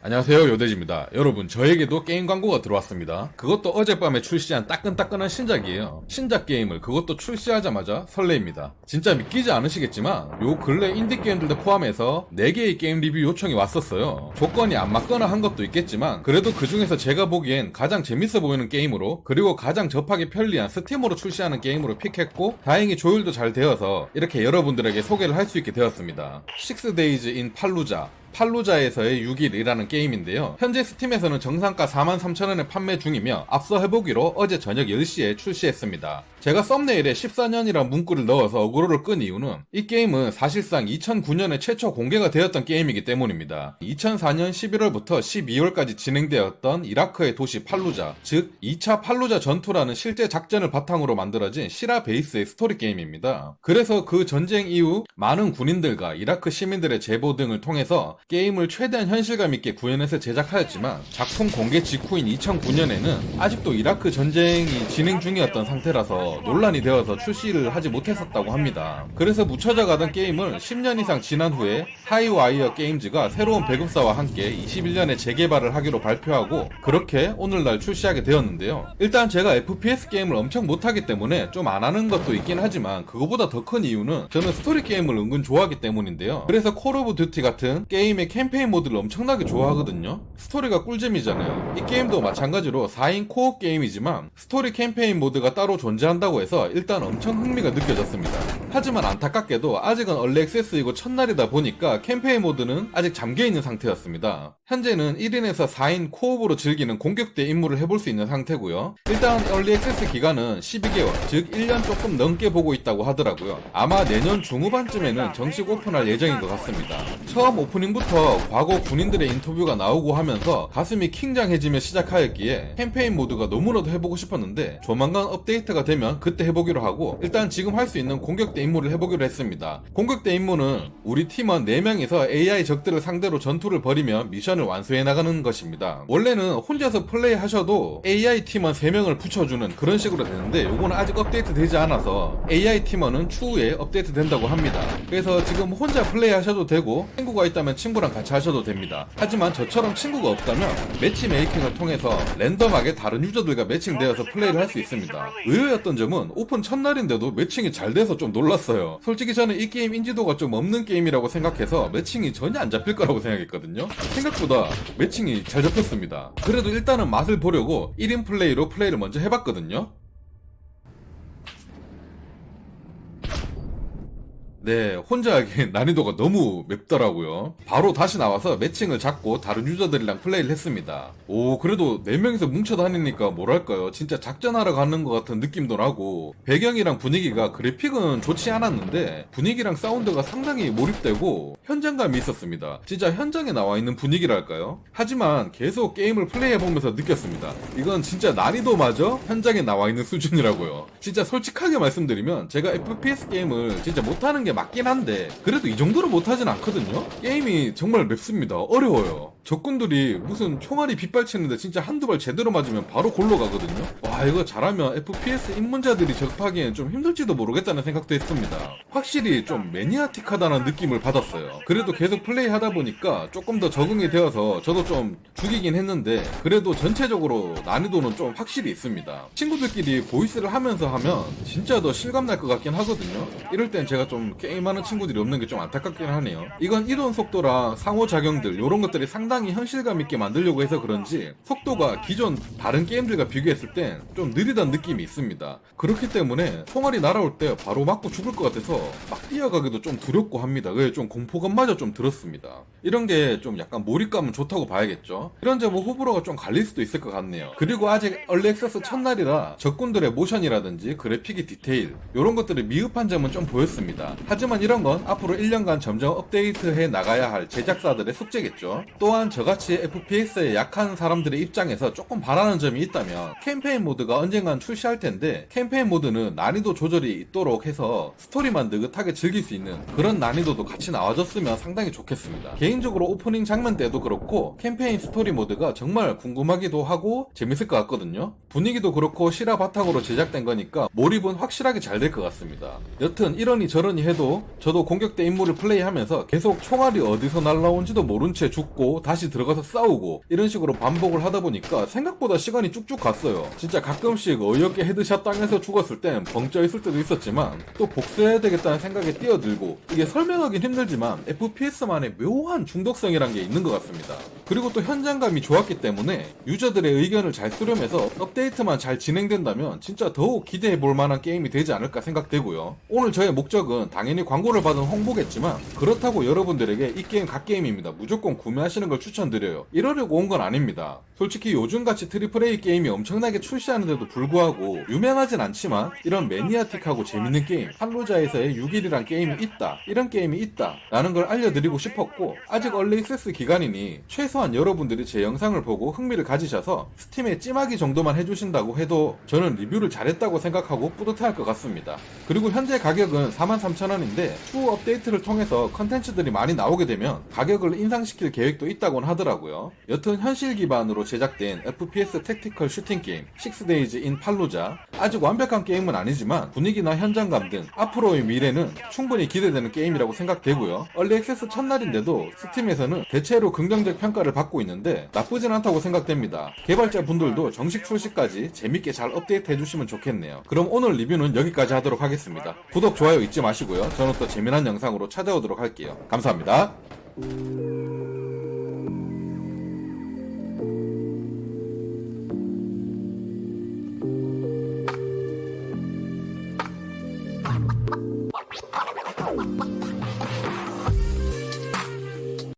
안녕하세요, 요대지입니다. 여러분, 저에게도 게임 광고가 들어왔습니다. 그것도 어젯밤에 출시한 따끈따끈한 신작이에요. 신작 게임을 그것도 출시하자마자 설레입니다. 진짜 믿기지 않으시겠지만 요 근래 인디게임들도 포함해서 4개의 게임 리뷰 요청이 왔었어요. 조건이 안 맞거나 한 것도 있겠지만 그래도 그 중에서 제가 보기엔 가장 재밌어 보이는 게임으로, 그리고 가장 접하기 편리한 스팀으로 출시하는 게임으로 픽했고, 다행히 조율도 잘 되어서 이렇게 여러분들에게 소개를 할 수 있게 되었습니다. 6days in Fallujah, 팔루자에서의 6일이라는 게임인데요. 현재 스팀에서는 정상가 43,000원에 판매 중이며 앞서 해보기로 어제 저녁 10시에 출시했습니다. 제가 썸네일에 14년이란 문구를 넣어서 어그로를 끈 이유는 이 게임은 사실상 2009년에 최초 공개가 되었던 게임이기 때문입니다. 2004년 11월부터 12월까지 진행되었던 이라크의 도시 팔루자, 즉 2차 팔루자 전투라는 실제 작전을 바탕으로 만들어진 실화 베이스의 스토리 게임입니다. 그래서 그 전쟁 이후 많은 군인들과 이라크 시민들의 제보 등을 통해서 게임을 최대한 현실감 있게 구현해서 제작하였지만, 작품 공개 직후인 2009년에는 아직도 이라크 전쟁이 진행 중이었던 상태라서 논란이 되어서 출시를 하지 못했었다고 합니다. 그래서 묻혀져 가던 게임을 10년 이상 지난 후에 하이와이어 게임즈가 새로운 배급사와 함께 21년에 재개발을 하기로 발표하고, 그렇게 오늘날 출시하게 되었는데요. 일단 제가 FPS 게임을 엄청 못하기 때문에 좀 안 하는 것도 있긴 하지만, 그거보다 더 큰 이유는 저는 스토리 게임을 은근 좋아하기 때문인데요. 그래서 콜 오브 듀티 같은 게임의 캠페인 모드를 엄청나게 좋아하거든요. 스토리가 꿀잼이잖아요. 이 게임도 마찬가지로 4인 코업 게임이지만 스토리 캠페인 모드가 따로 존재한다고 해서 일단 엄청 흥미가 느껴졌습니다. 하지만 안타깝게도 아직은 얼리 액세스이고 첫날이다 보니까 캠페인 모드는 아직 잠겨있는 상태였습니다. 현재는 1인에서 4인 코업으로 즐기는 공격대 임무를 해볼 수 있는 상태고요. 일단 얼리 액세스 기간은 12개월, 즉 1년 조금 넘게 보고 있다고 하더라고요. 아마 내년 중후반쯤에는 정식 오픈할 예정인 것 같습니다. 처음 오프닝부터 과거 군인들의 인터뷰가 나오고 하면서 가슴이 킹장해지며 시작하였기에 캠페인 모드가 너무나도 해보고 싶었는데, 조만간 업데이트가 되면 그때 해보기로 하고, 일단 지금 할 수 있는 공격대 임무를 해보기로 했습니다. 공격대 임무는 우리 팀원 4명이서 AI 적들을 상대로 전투를 벌이며 미션을 완수해 나가는 것입니다. 원래는 혼자서 플레이 하셔도 AI 팀원 3명을 붙여주는 그런 식으로 되는데, 요거는 아직 업데이트 되지 않아서 AI 팀원은 추후에 업데이트 된다고 합니다. 그래서 지금 혼자 플레이 하셔도 되고, 친구가 있다면 친구랑 같이 하셔도 됩니다. 하지만 저처럼 친구가 없다면 매치 메이킹을 통해서 랜덤하게 다른 유저들과 매칭되어서 플레이를 할 수 있습니다. 의외였던 점은 오픈 첫날인데도 매칭이 잘 돼서 좀 놀랐어요. 솔직히 저는 이 게임 인지도가 좀 없는 게임이라고 생각해서 매칭이 전혀 안 잡힐 거라고 생각했거든요. 생각보다 매칭이 잘 잡혔습니다. 그래도 일단은 맛을 보려고 1인 플레이로 플레이를 먼저 해봤거든요. 네, 혼자 하기엔 난이도가 너무 맵더라고요. 바로 다시 나와서 매칭을 잡고 다른 유저들이랑 플레이를 했습니다. 오, 그래도 4명이서 뭉쳐 다니니까 뭐랄까요, 진짜 작전하러 가는 것 같은 느낌도 나고, 배경이랑 분위기가 그래픽은 좋지 않았는데 분위기랑 사운드가 상당히 몰입되고 현장감이 있었습니다. 진짜 현장에 나와 있는 분위기랄까요? 하지만 계속 게임을 플레이해보면서 느꼈습니다. 이건 진짜 난이도마저 현장에 나와 있는 수준이라고요. 진짜 솔직하게 말씀드리면 제가 FPS 게임을 진짜 못하는 게 맞긴 한데, 그래도 이 정도로 못하진 않거든요? 게임이 정말 맵습니다. 어려워요. 적군들이 무슨 총알이 빗발치는데 진짜 한두 발 제대로 맞으면 바로 골로 가거든요? 와, 이거 잘하면 FPS 입문자들이 접하기엔 좀 힘들지도 모르겠다는 생각도 했습니다. 확실히 좀 매니아틱하다는 느낌을 받았어요. 그래도 계속 플레이 하다 보니까 조금 더 적응이 되어서 저도 좀 죽이긴 했는데, 그래도 전체적으로 난이도는 좀 확실히 있습니다. 친구들끼리 보이스를 하면서 하면 진짜 더 실감날 것 같긴 하거든요? 이럴 땐 제가 좀 게임하는 친구들이 없는 게 좀 안타깝긴 하네요. 이건 이동 속도랑 상호작용들 이런 것들이 상당히 현실감 있게 만들려고 해서 그런지 속도가 기존 다른 게임들과 비교했을 땐 좀 느리다는 느낌이 있습니다. 그렇기 때문에 총알이 날아올 때 바로 맞고 죽을 것 같아서 막 뛰어가기도 좀 두렵고 합니다. 그래서 좀 공포감마저 좀 들었습니다. 이런 게 좀 약간 몰입감은 좋다고 봐야겠죠. 이런 점은 호불호가 좀 갈릴 수도 있을 것 같네요. 그리고 아직 얼리 액세스 첫날이라 적군들의 모션이라든지 그래픽의 디테일 이런 것들이 미흡한 점은 좀 보였습니다. 하지만 이런 건 앞으로 1년간 점점 업데이트해 나가야 할 제작사들의 숙제겠죠. 또한 저같이 FPS에 약한 사람들의 입장에서 조금 바라는 점이 있다면, 캠페인 모드가 언젠간 출시할 텐데 캠페인 모드는 난이도 조절이 있도록 해서 스토리만 느긋하게 즐길 수 있는 그런 난이도도 같이 나와줬으면 상당히 좋겠습니다. 개인적으로 오프닝 장면 때도 그렇고 캠페인 스토리 모드가 정말 궁금하기도 하고 재밌을 것 같거든요. 분위기도 그렇고 실화 바탕으로 제작된 거니까 몰입은 확실하게 잘 될 것 같습니다. 여튼 이러니 저러니 해도 저도 공격대 임무를 플레이하면서 계속 총알이 어디서 날라온지도 모른 채 죽고 다시 들어가서 싸우고 이런 식으로 반복을 하다 보니까 생각보다 시간이 쭉쭉 갔어요. 진짜 가끔씩 어이없게 헤드샷 당해서 죽었을 땐 벙쪄 있을 때도 있었지만 또 복수해야 되겠다는 생각에 뛰어들고, 이게 설명하긴 힘들지만 FPS만의 묘한 중독성이란 게 있는 것 같습니다. 그리고 또 현장감이 좋았기 때문에 유저들의 의견을 잘 수렴해서 업데이트만 잘 진행된다면 진짜 더욱 기대해 볼 만한 게임이 되지 않을까 생각되고요. 오늘 저의 목적은 당연히 광고를 받은 홍보겠지만 그렇다고 여러분들에게 이 게임 갓게임입니다, 무조건 구매하시는 걸 추천드려요, 이러려고 온 건 아닙니다. 솔직히 요즘같이 AAA 게임이 엄청나게 출시하는데도 불구하고 유명하진 않지만 이런 매니아틱하고 재밌는 게임, 팔로자에서의 6일이란 게임이 있다, 이런 게임이 있다 라는 걸 알려드리고 싶었고, 아직 얼리 액세스 기간이니 최소한 여러분들이 제 영상을 보고 흥미를 가지셔서 스팀에 찜하기 정도만 해주신다고 해도 저는 리뷰를 잘했다고 생각하고 뿌듯할 것 같습니다. 그리고 현재 가격은 43,000원인데 추후 업데이트를 통해서 컨텐츠들이 많이 나오게 되면 가격을 인상시킬 계획도 있다곤 하더라고요. 여튼 현실 기반으로 제작된 FPS 택티컬 슈팅 게임 6days in Fallujah, 아직 완벽한 게임은 아니지만 분위기나 현장감 등 앞으로의 미래는 충분히 기대되는 게임이라고 생각되고요. 얼리 액세스 첫날인데도 스팀에서는 대체로 긍정적 평가를 받고 있는데 나쁘진 않다고 생각됩니다. 개발자 분들도 정식 출시까지 재밌게 잘 업데이트 해주시면 좋겠네요. 그럼 오늘 리뷰는 여기까지 하도록 하겠습니다. 구독, 좋아요 잊지 마시고요. 저는 또 재미난 영상으로 찾아오도록 할게요. 감사합니다.